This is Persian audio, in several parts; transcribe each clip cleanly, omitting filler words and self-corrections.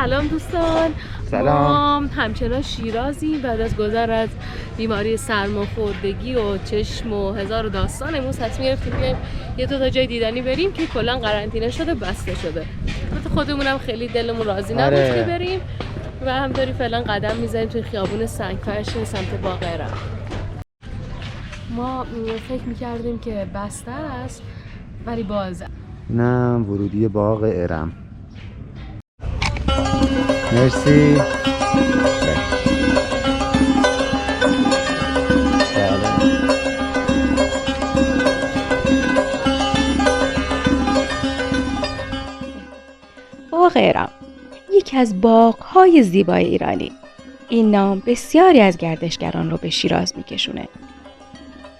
سلام دوستان. سلام. ما همچنان شیرازی بعد از گذر از بیماری سرماخوردگی و چشم و هزار داستان. امروز تصمیم گرفتیم بیایم یه دو تا جای دیدنی بریم که کلا قرنطینه شده، بسته شده. البته خودمونم خیلی دلمون راضی نبود که بریم و همطوری فعلا قدم میزنیم توی خیابون سنگفرش سمت باغ ارم. ما فکر میکردیم که بسته است ولی باز نه، ورودی باغ ارم. مرسی. باغ ارم یکی از باغ‌های زیبای ایرانی. این نام بسیاری از گردشگران رو به شیراز میکشونه.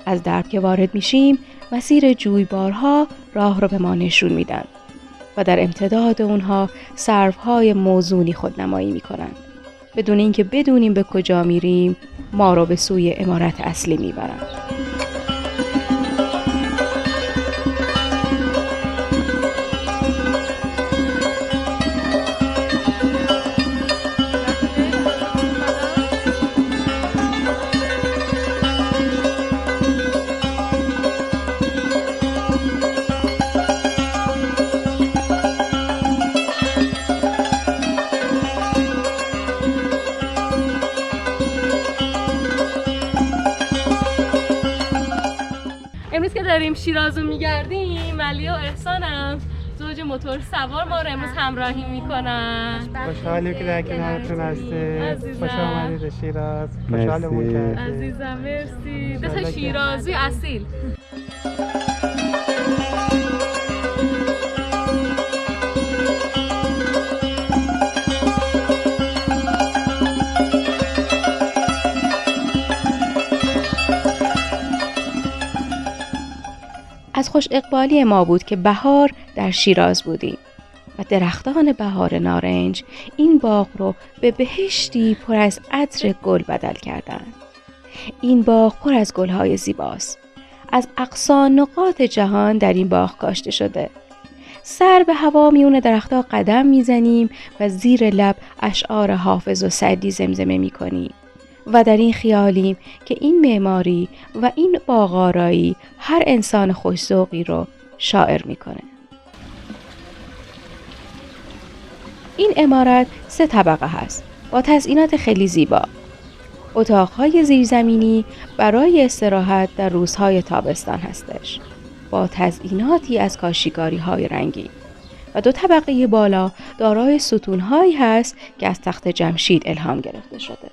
از درب که وارد میشیم مسیر جویبارها راه رو به ما نشون میدن و در امتداد اونها سروهای موزونی خودنمایی میکنن. بدون اینکه بدونیم به کجا میریم ما رو به سوی عمارت اصلی میبرن. امروز که داریم شیراز رو میگردیم، علی و احسانم زوج موتور سوار ما رو امروز همراهی میکنن. خوشحالیم که در کنارتون هستیم. خوش آمدید به شیراز. خوشحالمون کردیم. عزیزم مرسی. دو شیرازی اصیل. از خوش اقبالی ما بود که بهار در شیراز بودیم و درختان بهار نارنج این باغ رو به بهشتی پر از عطر گل بدل کردند. این باغ پر از گل‌های زیباست. از اقصی نقاط جهان در این باغ کاشته شده. سر به هوا میون درختها قدم میزنیم و زیر لب اشعار حافظ و سعدی زمزمه میکنیم. و در این خیالیم که این معماری و این باغ‌آرایی هر انسان خوش‌ذوقی رو شاعر میکنه. این عمارت 3 طبقه هست با تزئینات خیلی زیبا. اتاق‌های زیرزمینی برای استراحت در روزهای تابستان هستش با تزئیناتی از کاشیگاری‌های رنگی و 2 طبقه بالا دارای ستون‌هایی هست که از تخت جمشید الهام گرفته شده.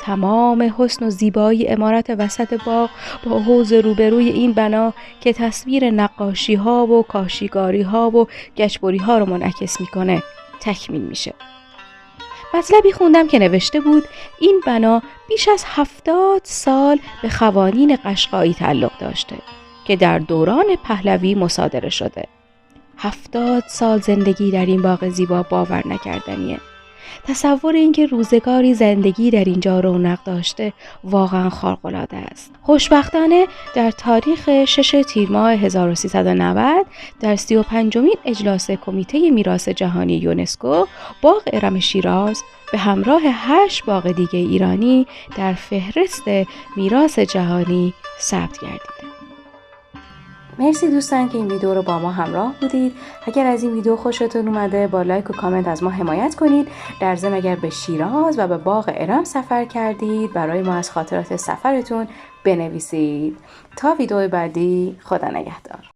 تمام حسن و زیبایی عمارت وسط باغ با حوض روبروی این بنا که تصویر نقاشی ها و کاشیگاری ها و گچبری ها رو منعکس میکنه تکمیل میشه. مطلبی خوندم که نوشته بود این بنا بیش از 70 سال به خوانین قشقایی تعلق داشته که در دوران پهلوی مصادره شده. 70 سال زندگی در این باغ زیبا باور نکردنیه. تصور اینکه روزگاری زندگی در اینجا رونق داشته واقعا خارق‌العاده است. خوشبختانه در تاریخ 6 تیر ماه 1390 در 35مین اجلاس کمیته میراث جهانی یونسکو باغ ارم شیراز به همراه 8 باغ دیگه ایرانی در فهرست میراث جهانی ثبت گردیده. مرسی دوستان که این ویدیو رو با ما همراه بودید. اگر از این ویدیو خوشتون اومده با لایک و کامنت از ما حمایت کنید. در ضمن اگر به شیراز و به باغ ارم سفر کردید برای ما از خاطرات سفرتون بنویسید. تا ویدیو بعدی، خدا نگهدار.